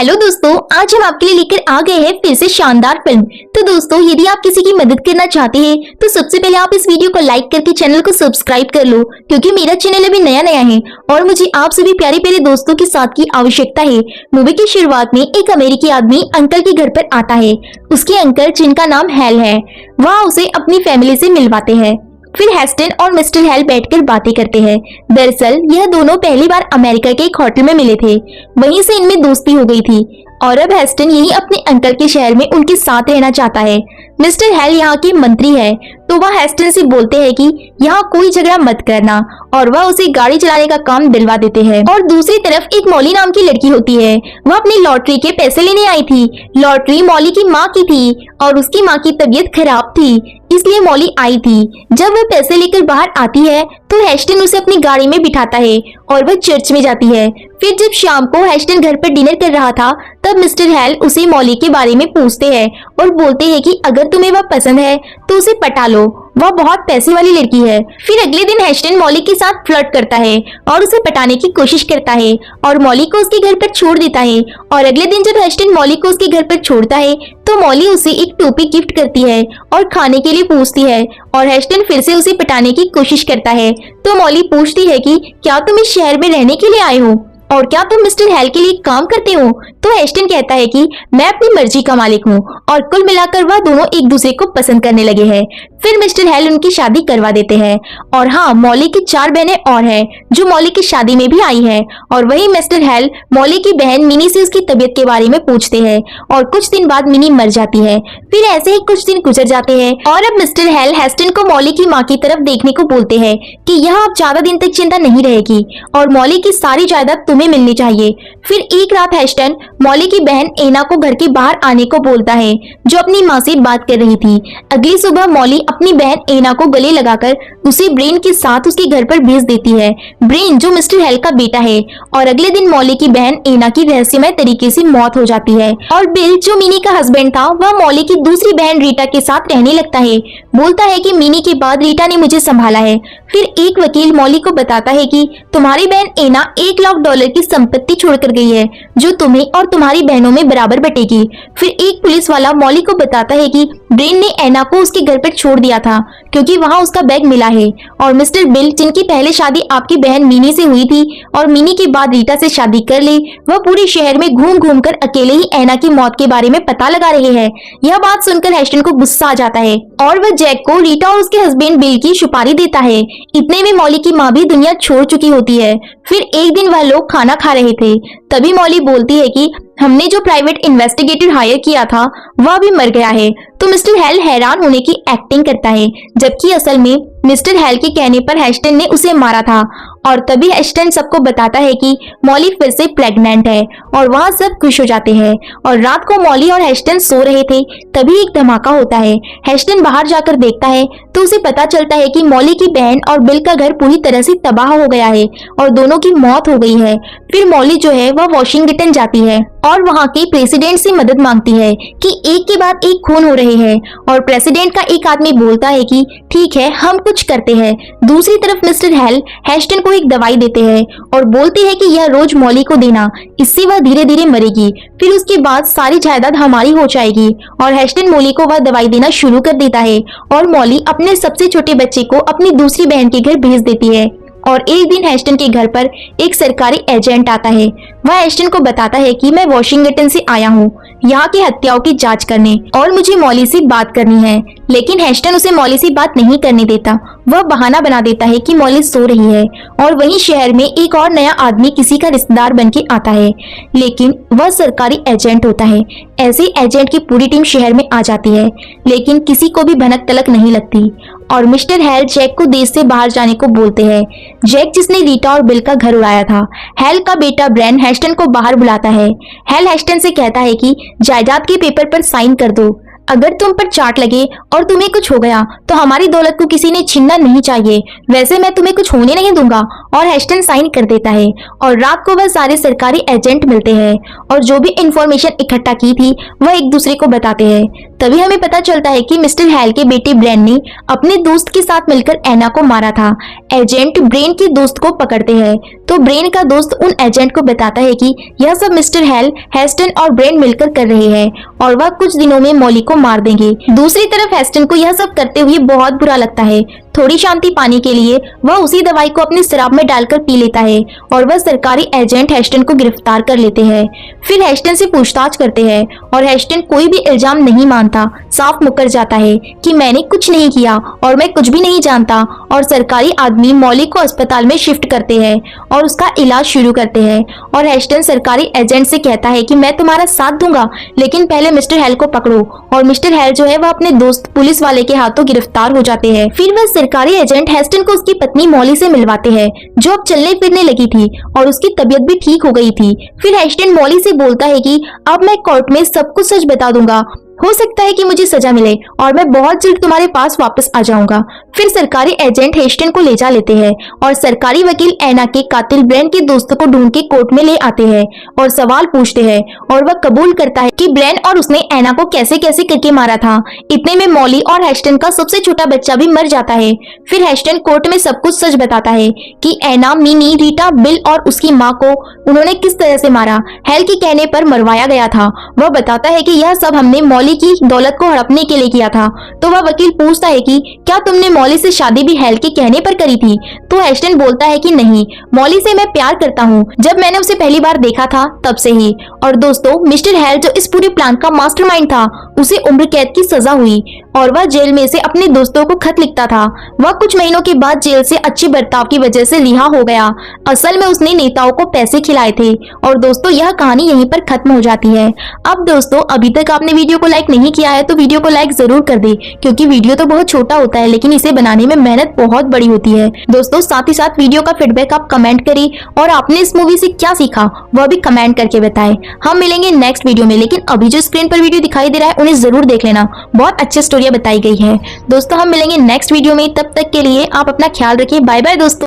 Hello दोस्तों, आज हम आपके लिए लेकर आ गए हैं फिर से शानदार फिल्म। तो दोस्तों, यदि आप किसी की मदद करना चाहते हैं तो सबसे पहले आप इस वीडियो को लाइक करके चैनल को सब्सक्राइब कर लो, क्योंकि मेरा चैनल अभी नया है और मुझे आप सभी प्यारे प्यारे दोस्तों के साथ की आवश्यकता है। मूवी की शुरुआत में एक अमेरिकी आदमी अंकल के घर पर आता है। उसके अंकल, जिनका नाम हेल है, वह उसे अपनी फैमिली से मिलवाते हैं। फिर हेस्टन और मिस्टर हेल बैठकर बातें करते हैं। दरअसल यह दोनों पहली बार अमेरिका के एक होटल में मिले थे, वहीं से इनमें दोस्ती हो गई थी और अब हेस्टन यही अपने अंकल के शहर में उनके साथ रहना चाहता है। मिस्टर हेल यहाँ के मंत्री है, तो वह हेस्टन से बोलते हैं कि यहाँ कोई झगड़ा मत करना और वह उसे गाड़ी चलाने का काम दिलवा देते हैं। और दूसरी तरफ एक मॉली नाम की लड़की होती है, वह अपनी लॉटरी के पैसे लेने आई थी। लॉटरी मॉली की माँ की थी और उसकी माँ की तबीयत खराब थी, इसलिए मॉली आई थी। जब वह पैसे लेकर बाहर आती है तो हेस्टन उसे अपनी गाड़ी में बिठाता है और वह चर्च में जाती है। फिर जब शाम को हेस्टन घर पर डिनर कर रहा था, तब मिस्टर हेल उसे मॉली के बारे में पूछते हैं और बोलते हैं कि अगर तुम्हें वह पसंद है तो उसे पटा लो, वह बहुत पैसे वाली लड़की है। फिर अगले दिन हेस्टन मॉली के साथ फ्लर्ट करता है और उसे पटाने की कोशिश करता है और मॉली को उसके घर पर छोड़ देता है। और अगले दिन जब हेस्टन मॉली को उसके घर पर छोड़ता है तो मॉली उसे एक टोपी गिफ्ट करती है और खाने के लिए पूछती है और हेस्टन फिर से उसे पटाने की कोशिश करता है। तो मॉली पूछती है कि क्या तुम इस शहर में रहने के लिए आए हो और क्या तुम मिस्टर हेल के लिए काम करते हो? तो हेस्टन कहता है कि मैं अपनी मर्जी का मालिक हूँ और कुल मिलाकर वह दोनों एक दूसरे को पसंद करने लगे हैं। फिर मिस्टर हेल उनकी शादी करवा देते हैं। और हाँ, मॉली की 4 बहनें और हैं जो मॉली की शादी में भी आई हैं। और वही मिस्टर हेल मॉली की बहन मिनी से उसकी तबीयत के बारे में पूछते हैं और कुछ दिन बाद मिनी मर जाती है। फिर ऐसे ही कुछ दिन गुजर जाते हैं और अब मिस्टर हेल हेस्टन को मॉली की माँ की तरफ देखने को बोलते हैं कि यह अब ज्यादा दिन तक जिंदा नहीं रहेगी और मॉली की सारी जायदाद तुम्हें मिलनी चाहिए। फिर एक रात हेस्टन मॉली की बहन एना को घर के बाहर आने को बोलता है, जो अपनी माँ से बात कर रही थी। अगली सुबह मॉली अपनी बहन एना को गले लगाकर उसे ब्रेन के साथ उसके घर पर भेज देती है। ब्रेन जो मिस्टर हेल का बेटा है। और अगले दिन मॉली की बहन एना की रहस्यमय तरीके से मौत हो जाती है और बिल जो मिनी का हस्बैंड था, वह मॉली की दूसरी बहन रीटा के साथ रहने लगता है। बोलता है कि मिनी के बाद रीटा ने मुझे संभाला है। फिर एक वकील मॉली को बताता है कि तुम्हारी बहन एना $1 लाख की संपत्ति छोड़कर गई है, जो तुम्हें और तुम्हारी बहनों में बराबर बटेगी। फिर एक पुलिस वाला मॉली को बताता है कि ब्रेन ने एना को उसके घर पर छोड़ दिया था क्योंकि वहां उसका बैग मिला है। और मिस्टर बिल, जिनकी पहले शादी आपकी बहन मिनी से हुई थी और मिनी के बाद रीटा से शादी कर ली, वह पूरे शहर में घूम घूम कर अकेले ही एना की मौत के बारे में पता लगा रहे हैं। यह बात सुनकर हेस्टन को गुस्सा आ जाता है और वह जैक को रीटा और उसके हस्बैंड बिल की सुपारी देता है। इतने में मॉली की माँ भी दुनिया छोड़ चुकी होती है। फिर एक दिन वह लोग खाना खा रहे थे, तभी मॉली बोलती है कि हमने जो प्राइवेट इन्वेस्टिगेटर हायर किया था वह भी मर गया है। तो मिस्टर हेल हैरान होने की एक्टिंग करता है, जबकि असल में मिस्टर हेल के कहने पर हेस्टन ने उसे मारा था। और तभी हेस्टन सबको बताता है कि मॉली फिर से प्रेग्नेंट है और वहाँ सब खुश हो जाते हैं। और रात को मॉली और हेस्टन सो रहे थे, तभी एक धमाका होता है। हेस्टन बाहर जाकर देखता है तो उसे पता चलता है कि मॉली की बहन और बिल का घर पूरी तरह से तबाह हो गया है और दोनों की मौत हो गई है। फिर मॉली जो है वह वॉशिंगटन जाती है और वहाँ के प्रेसिडेंट से मदद मांगती है कि एक के बाद एक खून हो रहे हैं। और प्रेसिडेंट का एक आदमी बोलता है कि ठीक है, हम कुछ करते हैं। दूसरी तरफ मिस्टर हेल हेस्टन को एक दवाई देते हैं और बोलते हैं कि यह रोज मॉली को देना, इससे वह धीरे धीरे मरेगी। फिर उसके बाद सारी जायदाद हमारी हो जाएगी। और हेस्टन मॉली को वह दवाई देना शुरू कर देता है और मॉली अपने सबसे छोटे बच्चे को अपनी दूसरी बहन के घर भेज देती है। और एक दिन हेस्टन के घर पर एक सरकारी एजेंट आता है। वह हेस्टन को बताता है कि मैं वॉशिंगटन से आया हूँ यहाँ की हत्याओं की जांच करने और मुझे मॉली से बात करनी है। लेकिन हेस्टन उसे मॉली से बात नहीं करने देता। वह बहाना बना देता है कि मॉली सो रही है। और वहीं शहर में एक और नया आदमी किसी का रिश्तेदार बन के आता है, लेकिन वह सरकारी एजेंट होता है। ऐसे एजेंट की पूरी टीम शहर में आ जाती है, लेकिन किसी को भी भनक तलक नहीं लगती। और मिस्टर हेल जैक को देश से बाहर जाने को बोलते हैं। जैक, जिसने रीटा और बिल का घर उड़ाया था। हेल का बेटा ब्रेन हेस्टन को बाहर बुलाता है। हेल हेस्टन से कहता है कि जायदाद के पेपर पर साइन कर दो, अगर तुम पर चाट लगे और तुम्हें कुछ हो गया तो हमारी दौलत को किसी ने छीनना नहीं चाहिए, वैसे मैं तुम्हें कुछ होने नहीं दूंगा। और हेस्टन साइन कर देता है और रात को वह सारे सरकारी एजेंट मिलते हैं और जो भी इंफॉर्मेशन इकट्ठा की थी वह एक दूसरे को बताते हैं। तभी हमें पता चलता है कि मिस्टर हेल के बेटे ब्रेन ने अपने दोस्त के साथ मिलकर एना को मारा था। एजेंट ब्रेन के दोस्त को पकड़ते हैं तो ब्रेन का दोस्त उन एजेंट को बताता है कि यह सब मिस्टर हेल, हेस्टन और ब्रेन मिलकर कर रहे हैं और वह कुछ दिनों में मॉली को मार देंगे। दूसरी तरफ हेस्टन को यह सब करते हुए बहुत बुरा लगता है। थोड़ी शांति पाने के लिए वह उसी दवाई को अपनी शराब में डालकर पी लेता है और वह सरकारी एजेंट हेस्टन को गिरफ्तार कर लेते हैं। फिर हेस्टन से पूछताछ करते हैं और हेस्टन कोई भी इल्जाम नहीं मानता, साफ मुकर जाता है कि मैंने कुछ नहीं किया और मैं कुछ भी नहीं जानता। और सरकारी आदमी मॉली को अस्पताल में शिफ्ट करते हैं और उसका इलाज शुरू करते हैं। और हेस्टन सरकारी एजेंट से कहता है कि मैं तुम्हारा साथ दूंगा, लेकिन पहले मिस्टर हेल को पकड़ो। और मिस्टर हेल जो है वह अपने दोस्त पुलिस वाले के हाथों गिरफ्तार हो जाते हैं। फिर वह सरकारी एजेंट हेस्टन को उसकी पत्नी मॉली से मिलवाते हैं जो अब चलने फिरने लगी थी और उसकी तबीयत भी ठीक हो गई थी। फिर हेस्टन मॉली से बोलता है कि अब मैं कोर्ट में सब कुछ सच बता दूंगा, हो सकता है कि मुझे सजा मिले और मैं बहुत जल्द तुम्हारे पास वापस आ जाऊंगा। फिर सरकारी एजेंट हेस्टन को ले जा लेते हैं और सरकारी वकील एना के कातिल ब्रेन के दोस्तों को ढूंढ के कोर्ट में ले आते हैं और सवाल पूछते हैं और वह कबूल करता है कि ब्रेन और उसने एना को कैसे कैसे करके मारा था। इतने में मॉली और हेस्टन का सबसे छोटा बच्चा भी मर जाता है। फिर हेस्टन कोर्ट में सब कुछ सच बताता है कि एना, मिनी, रीटा, बिल और उसकी माँ को उन्होंने किस तरह से मारा, हेल के कहने पर मरवाया गया था। वह बताता है कि यह सब हमने मॉली की दौलत को हड़पने के लिए किया था। तो वह वकील पूछता है कि क्या तुमने मॉली से शादी भी हेल के कहने पर करी थी? तो हेस्टन बोलता है कि नहीं, मॉली से मैं प्यार करता हूँ, जब मैंने उसे पहली बार देखा था तब से ही। और दोस्तों, मिस्टर हेल जो इस पूरे प्लान का मास्टरमाइंड था, उसे उम्र कैद की सजा हुई और वह जेल में से अपने दोस्तों को खत लिखता था। वह कुछ महीनों के बाद जेल से अच्छे बर्ताव की वजह से रिहा हो गया। असल में उसने नेताओं को पैसे खिलाए थे। और दोस्तों, यह कहानी यहीं पर खत्म हो जाती है। अब दोस्तों, अभी तक आपने वीडियो को लाइक नहीं किया है तो वीडियो को लाइक जरूर कर दे, क्योंकि वीडियो तो बहुत छोटा होता है लेकिन इसे बनाने में मेहनत बहुत बड़ी होती है। दोस्तों, साथ ही साथ वीडियो का फीडबैक आप कमेंट करें और आपने इस मूवी से क्या सीखा वह भी कमेंट करके बताएं। हम मिलेंगे नेक्स्ट वीडियो में, लेकिन अभी जो स्क्रीन पर वीडियो दिखाई दे रहा है उन्हें जरूर देख लेना, बहुत अच्छी स्टोरी बताई गई है। दोस्तों, हम मिलेंगे नेक्स्ट वीडियो में, तब तक के लिए आप अपना ख्याल रखिए। बाय बाय दोस्तों।